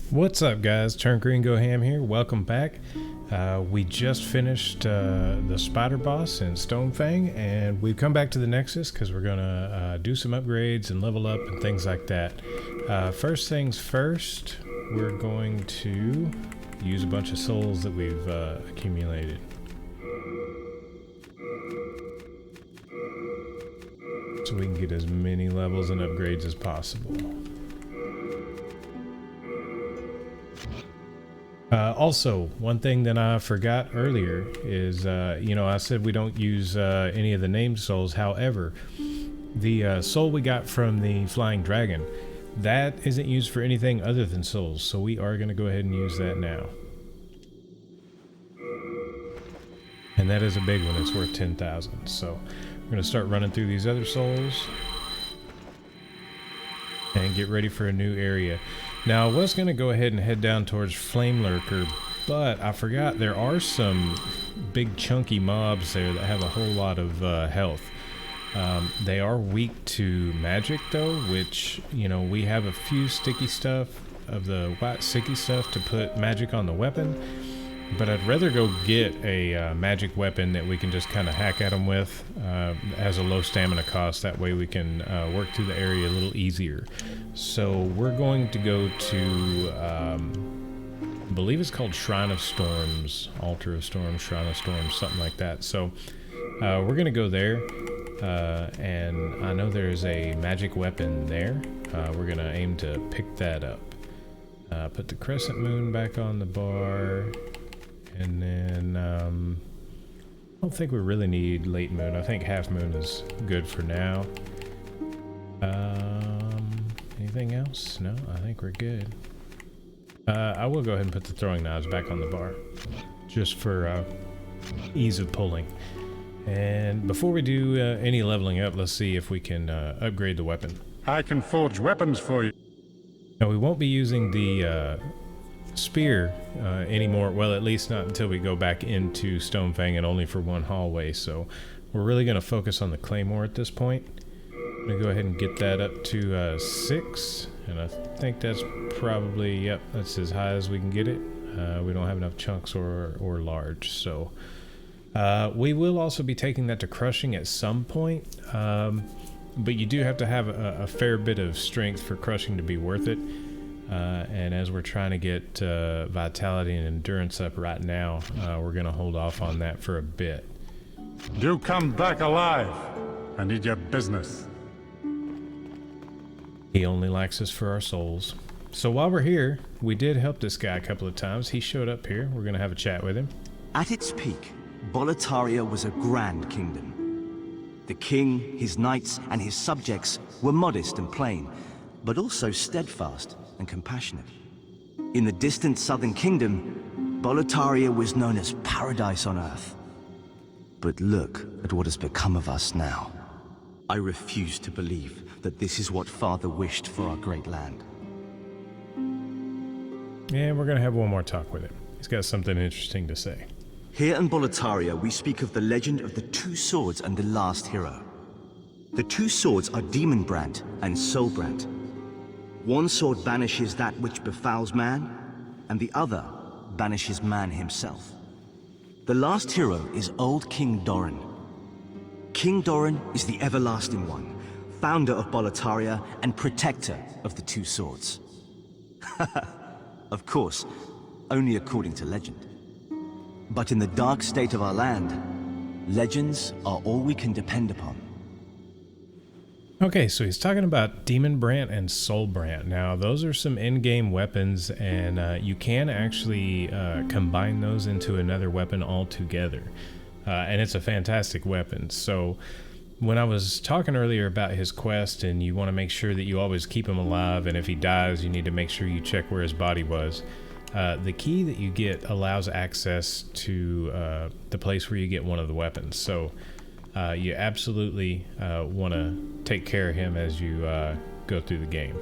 What's up, guys? Turn Green Go Ham here. Welcome back. We just finished the spider boss in Stonefang, and we've come back to the Nexus because we're gonna do some upgrades and level up and things like that. First things first, we're going to use a bunch of souls that we've accumulated. So we can get as many levels and upgrades as possible. Also, one thing that I forgot earlier is, I said we don't use any of the named souls. However, the soul we got from the Flying Dragon, that isn't used for anything other than souls. So we are going to go ahead and use that now. And that is a big one. It's worth 10,000. So we're going to start running through these other souls and get ready for a new area. Now, I was going to go ahead and head down towards Flame Lurker, but I forgot there are some big chunky mobs there that have a whole lot of health. They are weak to magic though, which, we have a few sticky stuff of the white sticky stuff to put magic on the weapon, but I'd rather go get a magic weapon that we can just kind of hack at them with. That has a low stamina cost, that way we can work through the area a little easier. So we're going to go to, I believe it's called Shrine of Storms, Altar of Storms, Shrine of Storms, something like that. So we're going to go there, and I know there's a magic weapon there. We're going to aim to pick that up. Put the crescent moon back on the bar, and then I don't think we really need late moon. I think half moon is good for now. Anything else? No, I think we're good. I will go ahead and put the throwing knives back on the bar, just for ease of pulling. And before we do any leveling up, let's see if we can upgrade the weapon. I can forge weapons for you. Now, we won't be using the spear anymore. Well, at least not until we go back into Stonefang, and only for one hallway. So we're really going to focus on the claymore at this point. I'm going to go ahead and get that up to 6, and I think that's probably, yep, that's as high as we can get it. We don't have enough chunks or large, so we will also be taking that to crushing at some point, but you do have to have a fair bit of strength for crushing to be worth it. And as we're trying to get vitality and endurance up right now, we're going to hold off on that for a bit. You come back alive. I need your business. He only likes us for our souls. So while we're here, we did help this guy a couple of times. He showed up here. We're going to have a chat with him. At its peak, Boletaria was a grand kingdom. The king, his knights, and his subjects were modest and plain, but also steadfast and compassionate. In the distant southern kingdom, Boletaria was known as paradise on earth. But look at what has become of us now. I refuse to believe that this is what Father wished for our great land. And we're going to have one more talk with him. He's got something interesting to say. Here in Boletaria, we speak of the legend of the two swords and the last hero. The two swords are Demon Brand and Soul Brand. One sword banishes that which befouls man, and the other banishes man himself. The last hero is old King Doran. King Doran is the Everlasting One, founder of Boletaria and protector of the two swords. Of course, only according to legend. But in the dark state of our land, legends are all we can depend upon. Okay, so he's talking about Demon Brand and Soul Brand. Now, those are some in-game weapons, and you can actually combine those into another weapon altogether. And it's a fantastic weapon. So when I was talking earlier about his quest, and you want to make sure that you always keep him alive, and if he dies, you need to make sure you check where his body was. The key that you get allows access to the place where you get one of the weapons. So you absolutely want to take care of him as you go through the game.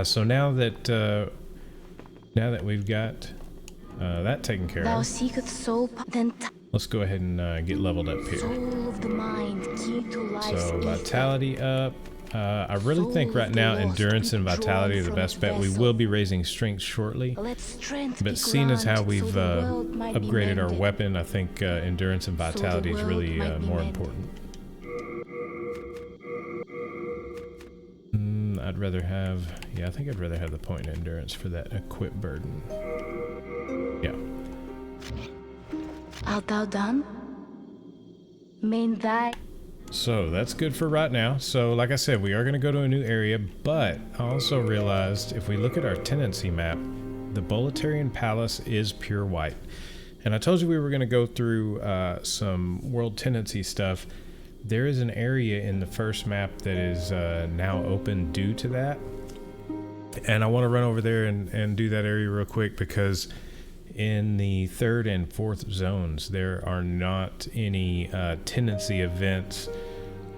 So now that we've got that taken care of, let's go ahead and get leveled up here. Soul of the mind, key to life's So vitality up, I really think right now endurance and vitality are the best bet. We will be raising strength shortly, but seeing as how we've upgraded our weapon, I think endurance and vitality is really more important. I'd rather have, yeah, I think I'd rather have the point in endurance for that equip burden. Yeah. Art thou done? Main thy. So that's good for right now. So like I said, we are going to go to a new area, but I also realized if we look at our tendency map, the Boletarian Palace is pure white. And I told you we were going to go through some world tendency stuff. There is an area in the first map that is now open due to that. And I want to run over there and do that area real quick, because in the third and fourth zones, there are not any tendency events.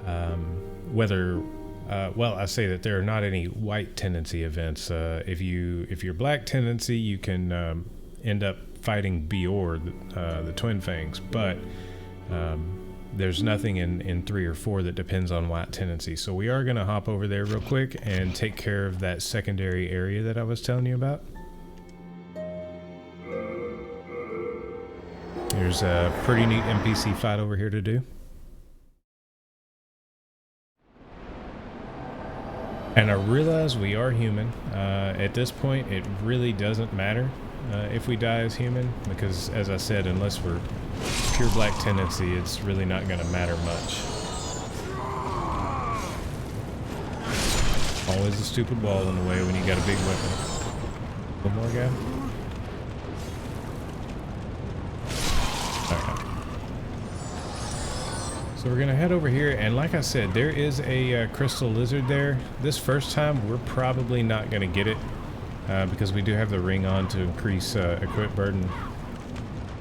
Well, I say that there are not any white tendency events. If you're black tendency, you can end up fighting Bior, the Twin Fangs, but there's nothing in 3 or 4 that depends on white tendency. So we are going to hop over there real quick and take care of that secondary area that I was telling you about. There's a pretty neat NPC fight over here to do. And I realize we are human. At this point, it really doesn't matter if we die as human, because as I said, unless we're pure black tendency, it's really not going to matter much. Always a stupid wall in the way when you got a big weapon. One more guy. Alright. So we're going to head over here, and like I said, there is a crystal lizard there. This first time, we're probably not going to get it, because we do have the ring on to increase equip burden.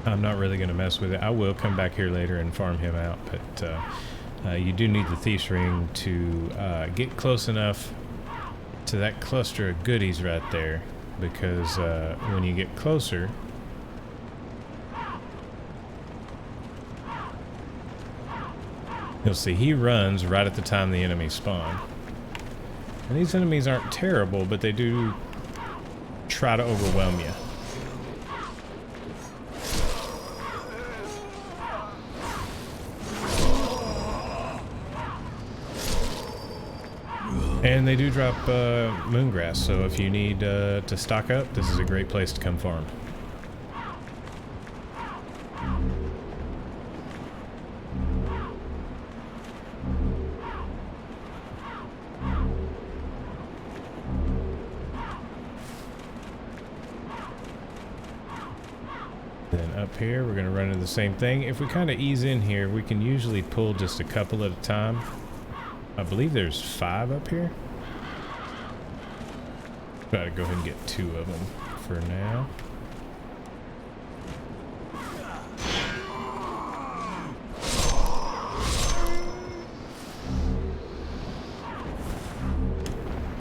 I'm not really going to mess with it. I will come back here later and farm him out, but you do need the Thief's Ring to get close enough to that cluster of goodies right there, because when you get closer, you'll see he runs right at the time the enemies spawn. And these enemies aren't terrible, but they do try to overwhelm you. And they do drop moongrass, so if you need to stock up, this is a great place to come farm. Then up here, we're going to run into the same thing. If we kind of ease in here, we can usually pull just a couple at a time. I believe there's 5 up here. Try to go ahead and get 2 of them for now.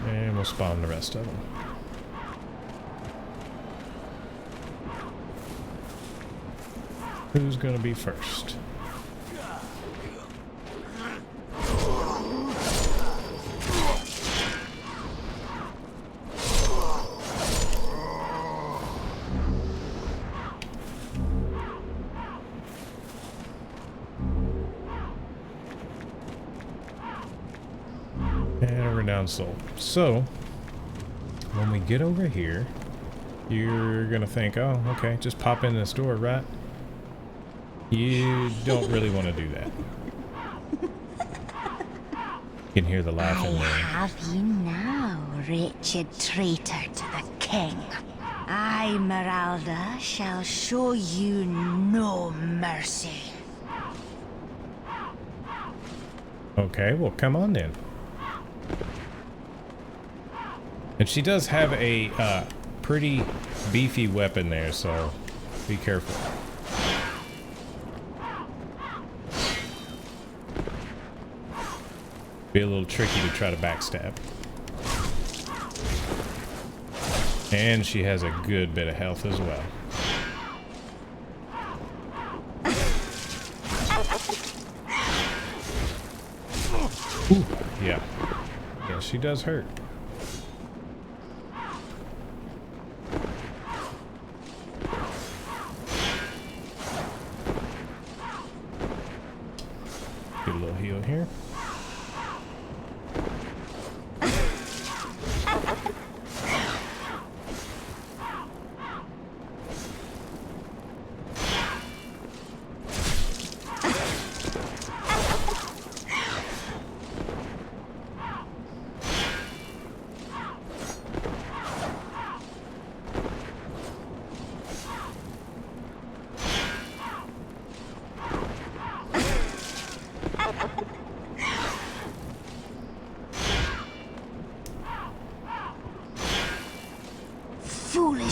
And we'll spawn the rest of them. Who's gonna be first? And a renowned soul. So, when we get over here, you're gonna think, oh, okay, just pop in this door, right? You don't really want to do that. You can hear the laughing there. I have you now, wretched traitor to the king. I, Miralda, shall show you no mercy. Okay, well, come on then. And she does have a pretty beefy weapon there, so be careful. Be a little tricky to try to backstab. And she has a good bit of health as well. Ooh, yeah. she does hurt. Get a little heal here.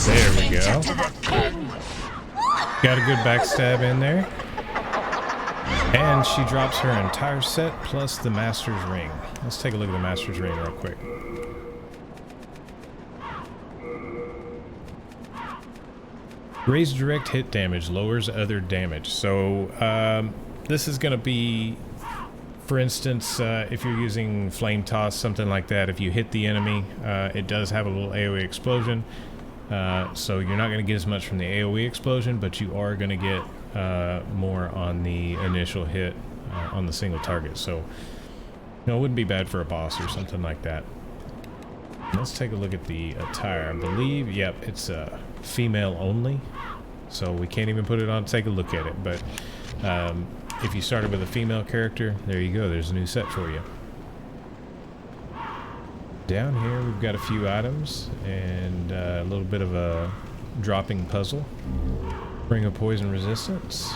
There we go. Got a good backstab in there. And she drops her entire set plus the Master's Ring. Let's take a look at the Master's Ring real quick. Raise direct hit damage, lowers other damage. So this is going to be, for instance, if you're using Flame Toss, something like that, if you hit the enemy, it does have a little AoE explosion. So you're not going to get as much from the AoE explosion, but you are going to get more on the initial hit on the single target. So, you know, it wouldn't be bad for a boss or something like that. Let's take a look at the attire. I believe, yep, it's female only. So we can't even put it on. Take a look at it. But if you started with a female character, there you go. There's a new set for you. Down here we've got a few items and a little bit of a dropping puzzle. Ring of Poison Resistance.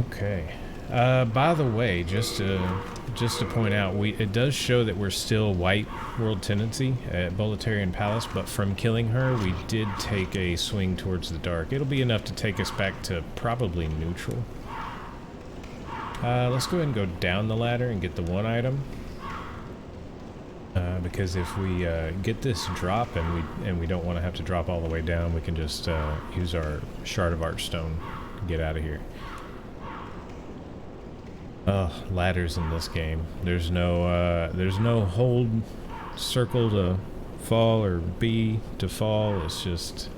Okay. By the way, just to point out, it does show that we're still white world tendency at Boletarian Palace, but from killing her, we did take a swing towards the dark. It'll be enough to take us back to probably neutral. Let's go ahead and go down the ladder and get the one item. Because if we get this drop and we don't want to have to drop all the way down, we can just use our Shard of Archstone to get out of here. Ladders in this game. There's no hold circle to fall or B to fall. It's just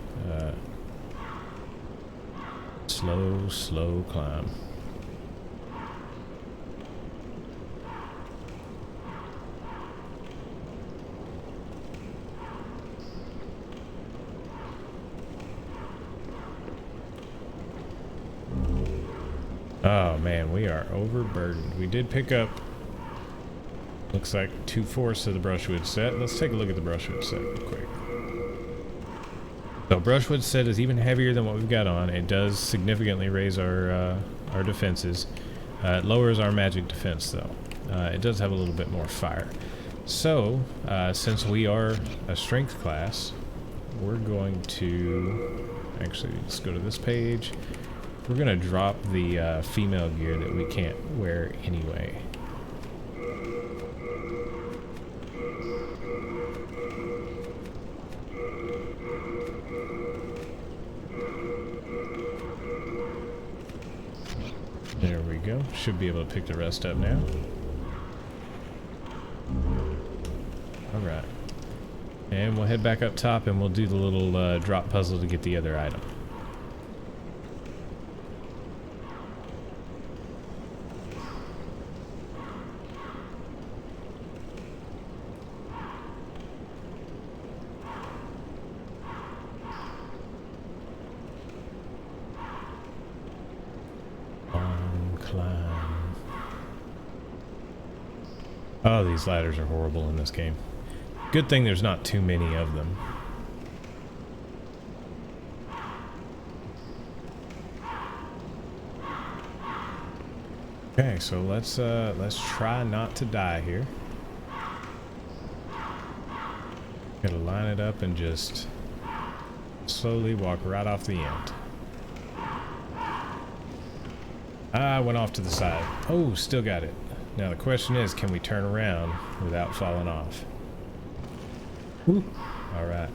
slow climb. Oh man, we are overburdened. We did pick up, looks like 2/4 of the brushwood set. Let's take a look at the brushwood set real quick. So brushwood set is even heavier than what we've got on. It does significantly raise our defenses. It lowers our magic defense though. It does have a little bit more fire. So since we are a strength class, we're going to actually, let's go to this page. We're going to drop the female gear that we can't wear anyway. There we go. Should be able to pick the rest up now. Alright. And we'll head back up top and we'll do the little drop puzzle to get the other item. Oh, these ladders are horrible in this game. Good thing there's not too many of them. Okay, so let's try not to die here. Gotta line it up and just slowly walk right off the end. I went off to the side. Oh, still got it. Now the question is, can we turn around without falling off? Woo. All right.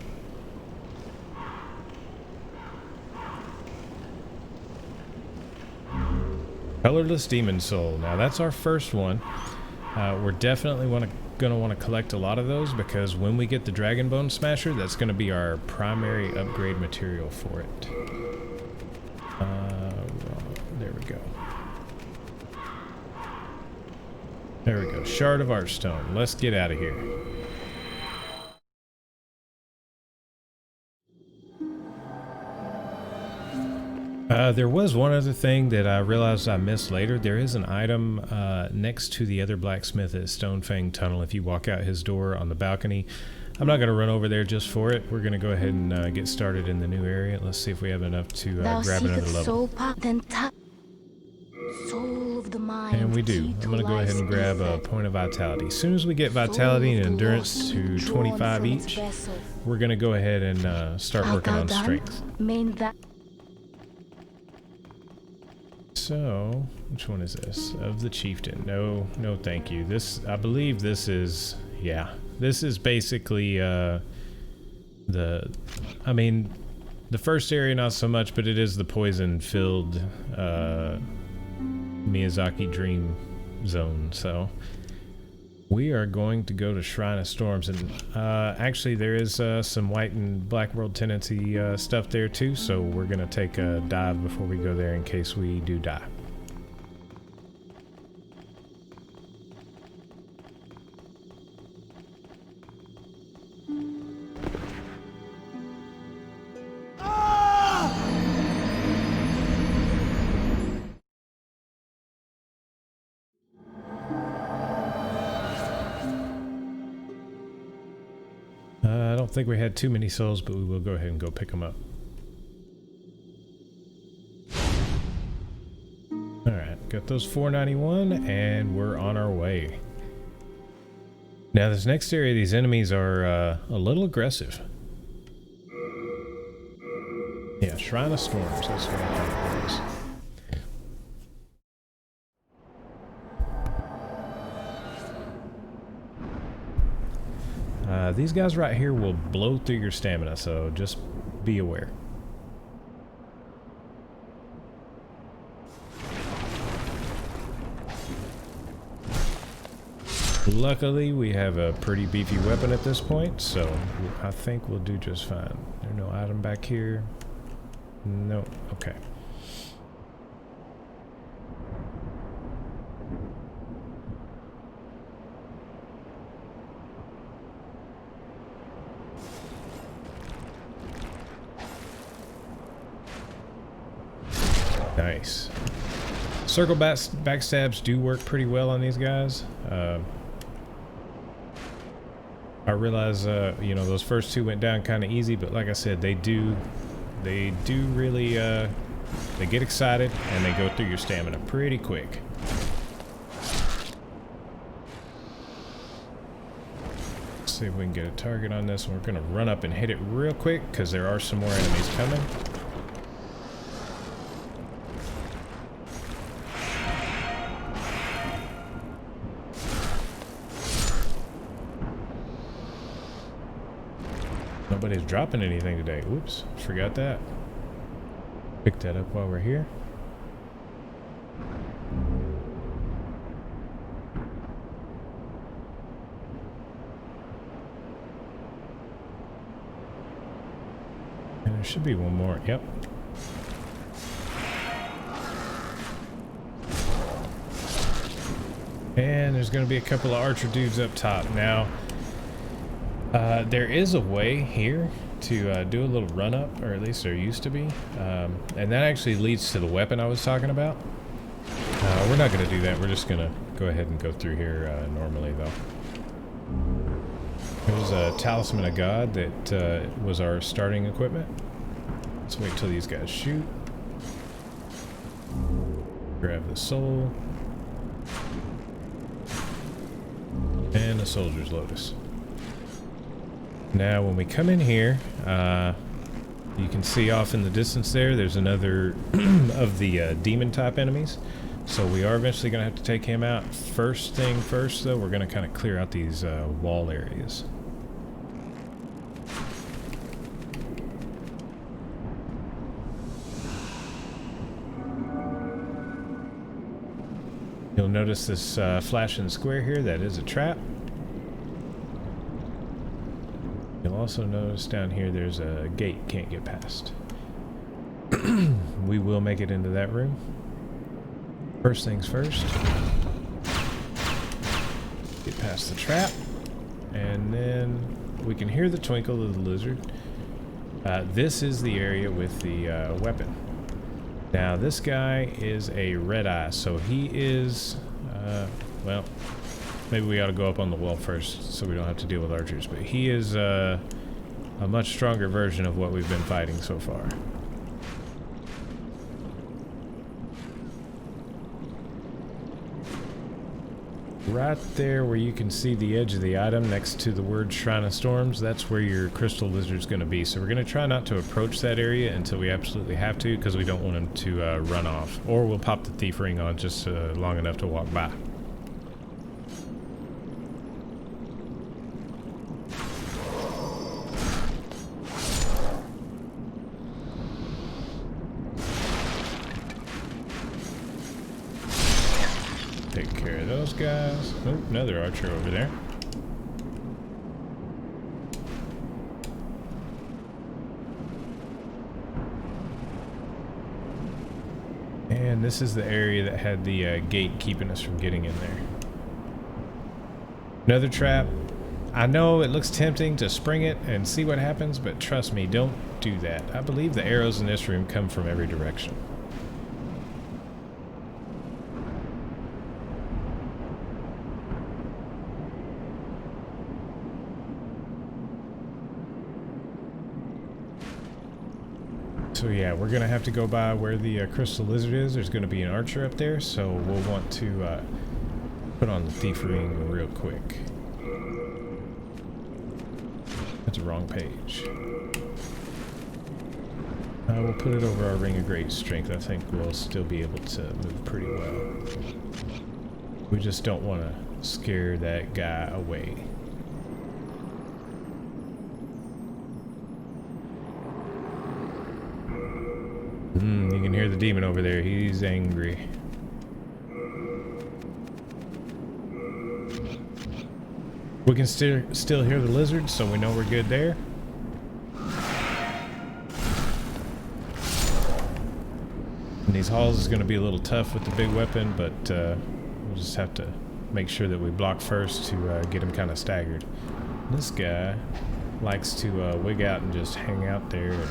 Colorless Demon Soul. Now that's our first one. We're definitely going to want to collect a lot of those, because when we get the Dragon Bone Smasher, that's going to be our primary upgrade material for it. There we go. There we go. Shard of Archstone. Let's get out of here. There was one other thing that I realized I missed later. There is an item next to the other blacksmith at Stonefang Tunnel. If you walk out his door on the balcony, I'm not going to run over there just for it. We're going to go ahead and get started in the new area. Let's see if we have enough to grab another level. And we do. I'm going to go ahead and grab a point of vitality. As soon as we get vitality and endurance to 25 each, we're going to go ahead and start working on strength. So, which one is this? Of the Chieftain. No, no thank you. This, I believe this is, yeah. This is basically, I mean, the first area not so much, but it is the poison-filled, Miyazaki Dream Zone, so we are going to go to Shrine of Storms, and actually there is some white and black world tendency stuff there too, so we're gonna take a dive before we go there in case we do die. I don't think we had too many souls, but we will go ahead and go pick them up. Alright, got those 491, and we're on our way. Now, this next area, these enemies are a little aggressive. Yeah, Shrine of Storms, that's what I think it is. These guys right here will blow through your stamina, so just be aware. Luckily, we have a pretty beefy weapon at this point, so I think we'll do just fine. There's no item back here. No, okay. Nice. Circle backstabs do work pretty well on these guys. I realize, you know, those first two went down kind of easy, but like I said, they do really, they get excited and they go through your stamina pretty quick. Let's see if we can get a target on this. We're gonna run up and hit it real quick because there are some more enemies coming. Nobody's dropping anything today. Oops, forgot that. Pick that up while we're here. And there should be one more. Yep. And there's going to be a couple of archer dudes up top. Now, there is a way here to do a little run up, or at least there used to be, and that actually leads to the weapon I was talking about. We're not going to do that. We're just going to go ahead and go through here normally, though. There's a Talisman of God that was our starting equipment. Let's wait till these guys shoot. Grab the soul. And the Soldier's Lotus. Now, when we come in here, you can see off in the distance there's another of the demon-type enemies. So we are eventually going to have to take him out. First thing first, though, we're going to kind of clear out these wall areas. You'll notice this flashing square here. That is a trap. You'll also notice down here there's a gate can't get past. We will make it into that room. First things first. Get past the trap. And then we can hear the twinkle of the lizard. This is the area with the weapon. Now this guy is a red eye, so he is, well, maybe we ought to go up on the wall first so we don't have to deal with archers, but he is a much stronger version of what we've been fighting so far. Right there where you can see the edge of the item next to the word Shrine of Storms, that's where your crystal lizard's going to be. So we're going to try not to approach that area until we absolutely have to, because we don't want him to run off. Or we'll pop the thief ring on just long enough to walk by. Take care of those guys. Oh, another archer over there. And this is the area that had the gate keeping us from getting in there. Another trap. I know it looks tempting to spring it and see what happens, but trust me, don't do that. I believe the arrows in this room come from every direction. So yeah, we're going to have to go by where the crystal lizard is. There's going to be an archer up there, so we'll want to put on the thief ring real quick. That's the wrong page. We'll put it over our ring of great strength. I think we'll still be able to move pretty well. We just don't want to scare that guy away. You can hear the demon over there. He's angry. We can still hear the lizard, so we know we're good there. In these halls is going to be a little tough with the big weapon, but we'll just have to make sure that we block first to get him kind of staggered. This guy likes to wig out and just hang out there and,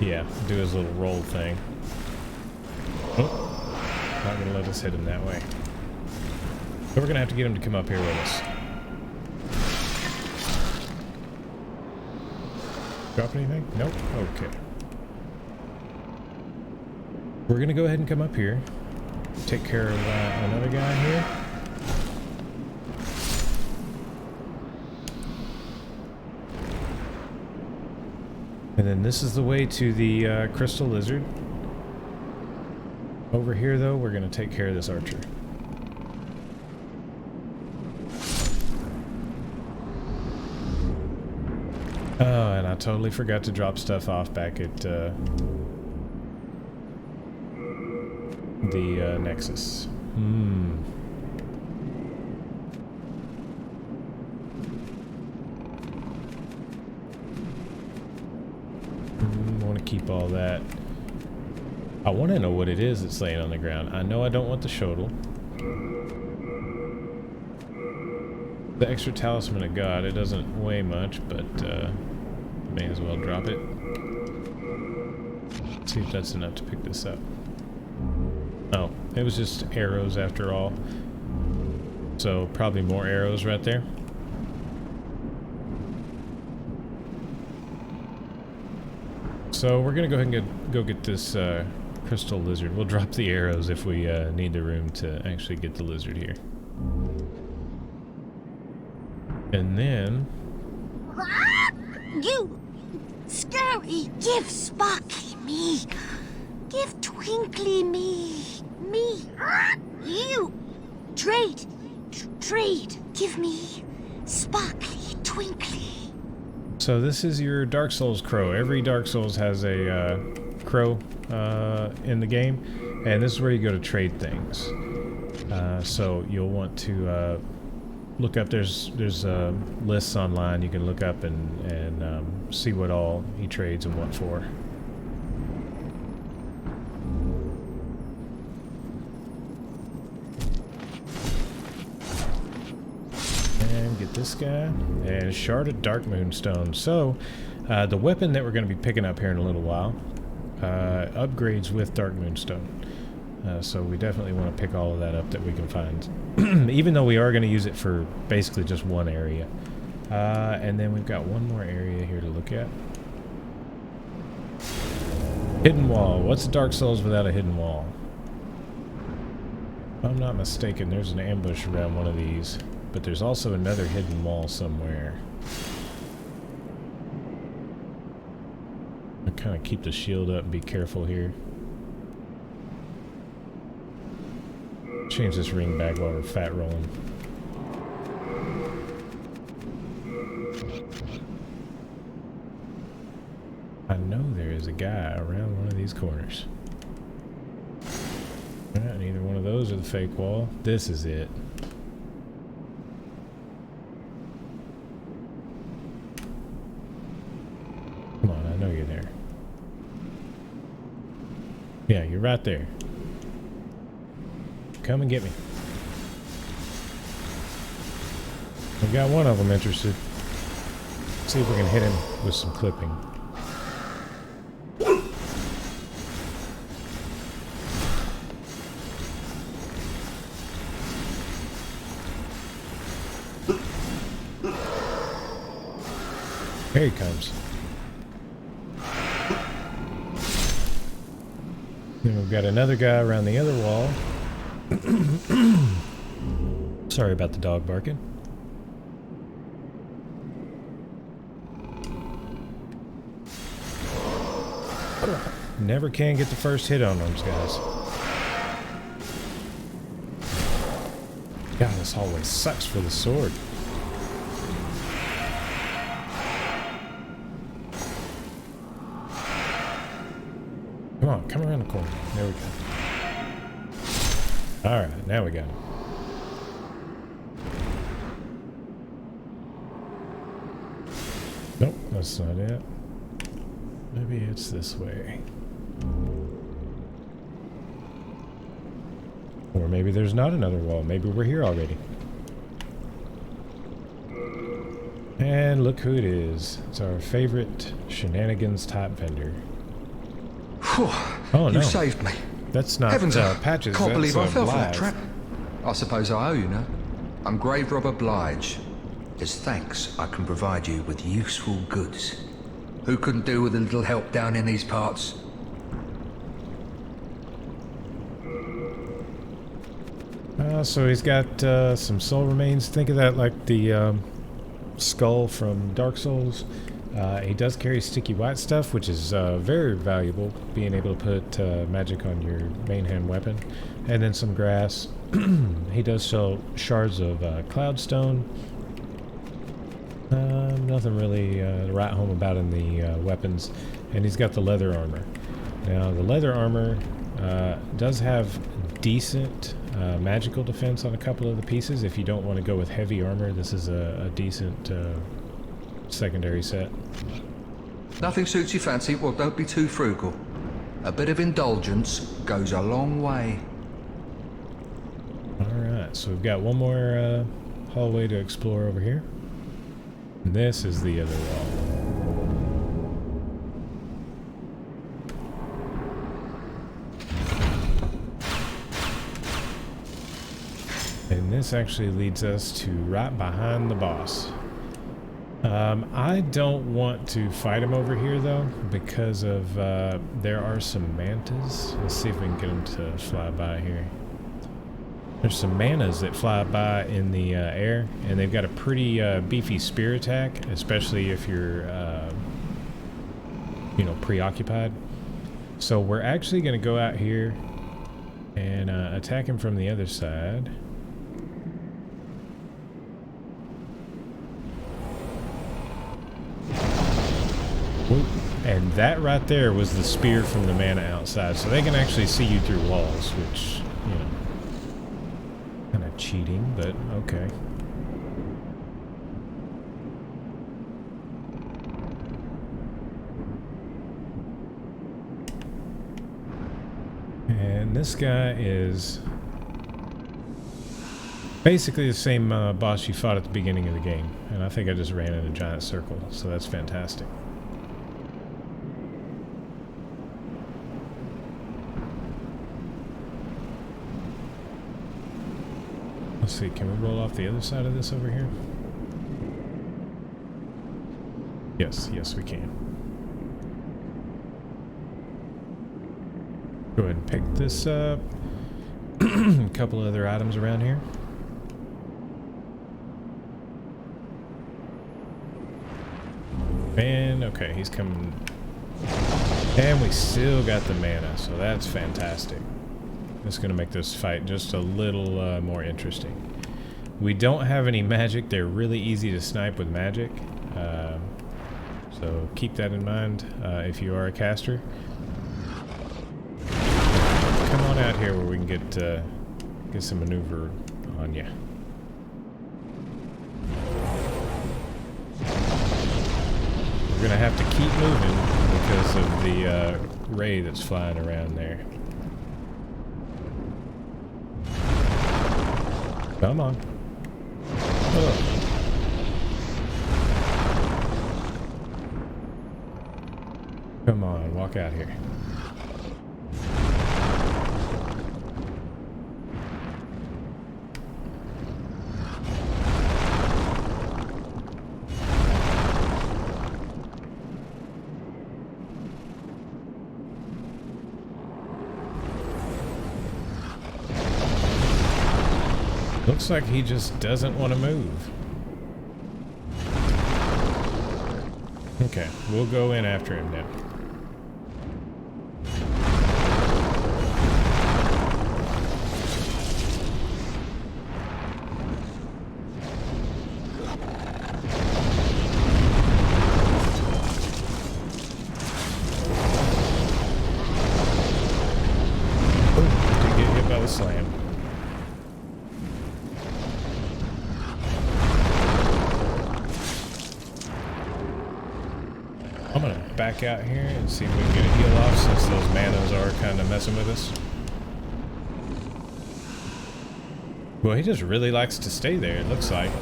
yeah, do his little roll thing. Oh, not going to let us hit him that way. But we're going to have to get him to come up here with us. Drop anything? Nope. Okay. We're going to go ahead and come up here. Take care of another guy here. And then this is the way to the crystal lizard. Over here, though, we're going to take care of this archer. Oh, and I totally forgot to drop stuff off back at the Nexus. Want to keep all that. I want to know what it is that's laying on the ground. I know I don't want the shuttle. The extra talisman of God, it doesn't weigh much, but may as well drop it. Let's see if that's enough to pick this up. Oh, it was just arrows after all. So probably more arrows right there. So we're gonna go ahead and go get this crystal lizard. We'll drop the arrows if we need the room to actually get the lizard here. And then... You! Scary! Give Sparkly me! Give Twinkly me! Me! You! Trade! Trade! Give me Sparkly, Twinkly! So this is your Dark Souls crow. Every Dark Souls has a crow in the game. And this is where you go to trade things. So you'll want to look up, there's lists online you can look up and see what all he trades and what for. And get this guy, and Shard of Dark Moonstone. So the weapon that we're going to be picking up here in a little while upgrades with Dark Moonstone. So we definitely want to pick all of that up that we can find, even though we are going to use it for basically just one area. And then we've got one more area here to look at. Hidden wall. What's Dark Souls without a hidden wall? If I'm not mistaken, there's an ambush around one of these, but there's also another hidden wall somewhere. I'll kind of keep the shield up and be careful here. Change this ring back while we're fat rolling. I know there is a guy around one of these corners. Alright, neither one of those are the fake wall. This is it. Come on, I know you're there. Yeah, you're right there. Come and get me. We've got one of them interested. Let's see if we can hit him with some clipping. Here he comes. Then we've got another guy around the other wall. Sorry about the dog barking. Never can get the first hit on those guys. God, this hallway sucks for the sword. Come on, come around the corner. There we go. Alright, now we got him. Nope, that's not it. Maybe it's this way. Or maybe there's not another wall. Maybe we're here already. And look who it is. It's our favorite shenanigans type vendor. Oh no. You saved me. That's not Heavens, Patches. Can't believe I fell for that Blige. trap. I suppose I owe you now. I'm grave robber Blige. As thanks, I can provide you with useful goods. Who couldn't do with a little help down in these parts? So he's got some soul remains. Think of that like the skull from Dark Souls. He does carry sticky white stuff, which is very valuable, being able to put magic on your main hand weapon. And then some grass. He does sell shards of cloudstone. Nothing really to write home about in the weapons. And he's got the leather armor. Now, the leather armor does have decent magical defense on a couple of the pieces. If you don't want to go with heavy armor, this is a decent secondary set. Nothing suits your fancy? Well, don't be too frugal. A bit of indulgence goes a long way. Alright, so we've got one more hallway to explore over here. And this is the other wall. And this actually leads us to right behind the boss. I don't want to fight him over here though, because of there are some mantas. Let's see if we can get them to fly by here. There's some manas that fly by in the air, and they've got a pretty beefy spear attack, especially if you're, you know, preoccupied. So we're actually going to go out here and attack him from the other side. Whoop. And that right there was the spear from the mana outside. So they can actually see you through walls, which, you know, kind of cheating, but okay. And this guy is basically the same boss you fought at the beginning of the game. And I think I just ran in a giant circle, so that's fantastic. Let's see, can we roll off the other side of this over here? Yes, yes we can. Go ahead and pick this up. A couple other items around here. And okay, he's coming. And we still got the mana, so that's fantastic. It's going to make this fight just a little more interesting. We don't have any magic. They're really easy to snipe with magic. So keep that in mind if you are a caster. Come on out here where we can get some maneuver on you. We're going to have to keep moving because of the ray that's flying around there. Come on. Oh. Come on, walk out here. Looks like he just doesn't want to move. Okay, we'll go in after him now. Oh, did get hit by the slam. I'm gonna back out here and see if we can get a heal off since those manas are kind of messing with us. Well, he just really likes to stay there, it looks like.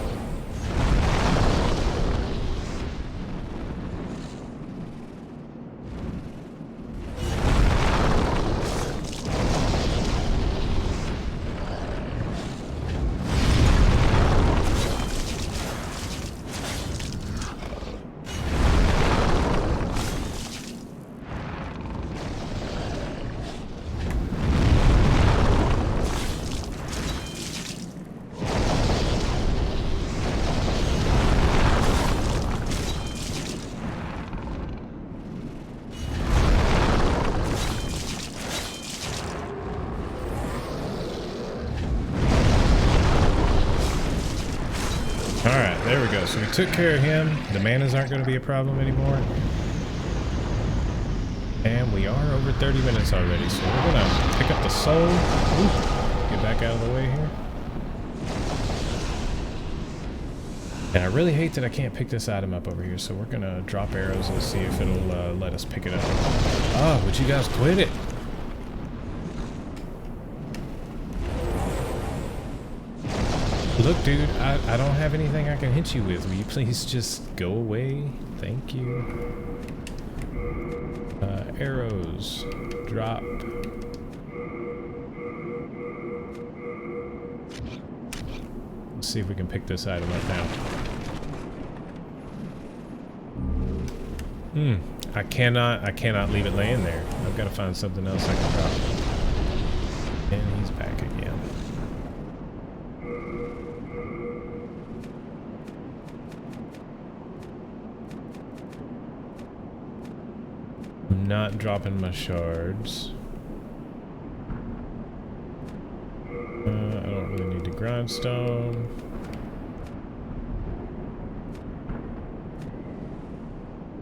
Alright, there we go. So we took care of him. The manas aren't going to be a problem anymore. And we are over 30 minutes already, so we're going to pick up the soul. Ooh, get back out of the way here. And I really hate that I can't pick this item up over here, so we're going to drop arrows and see if it'll let us pick it up. Oh, would you guys quit it? Look, dude, I don't have anything I can hit you with. Will you please just go away? Thank you. Arrows. Drop. Let's see if we can pick this item up now. I cannot leave it laying there. I've got to find something else I can drop. And he's back again. I'm not dropping my shards. I don't really need the grindstone.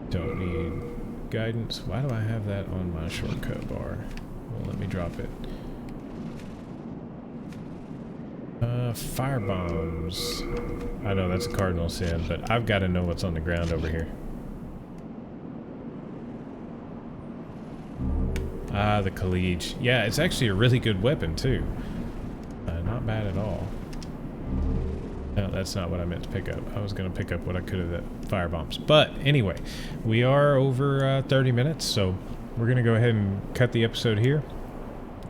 Don't need guidance. Why do I have that on my shortcut bar? Well, let me drop it. Fire bombs. I know that's a cardinal sin, but I've got to know what's on the ground over here. Ah, the Collige. Yeah, it's actually a really good weapon, too. Not bad at all. No, that's not what I meant to pick up. I was going to pick up what I could of the fire bombs. But anyway, we are over 30 minutes, so we're going to go ahead and cut the episode here.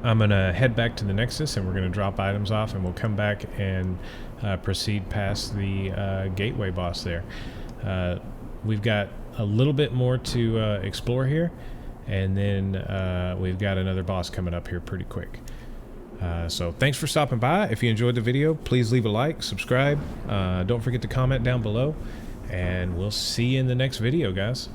I'm going to head back to the Nexus, and we're going to drop items off, and we'll come back and proceed past the gateway boss there. We've got a little bit more to explore here, and then we've got another boss coming up here pretty quick. So thanks for stopping by. If you enjoyed the video, please leave a like, subscribe. Don't forget to comment down below, and we'll see you in the next video, guys.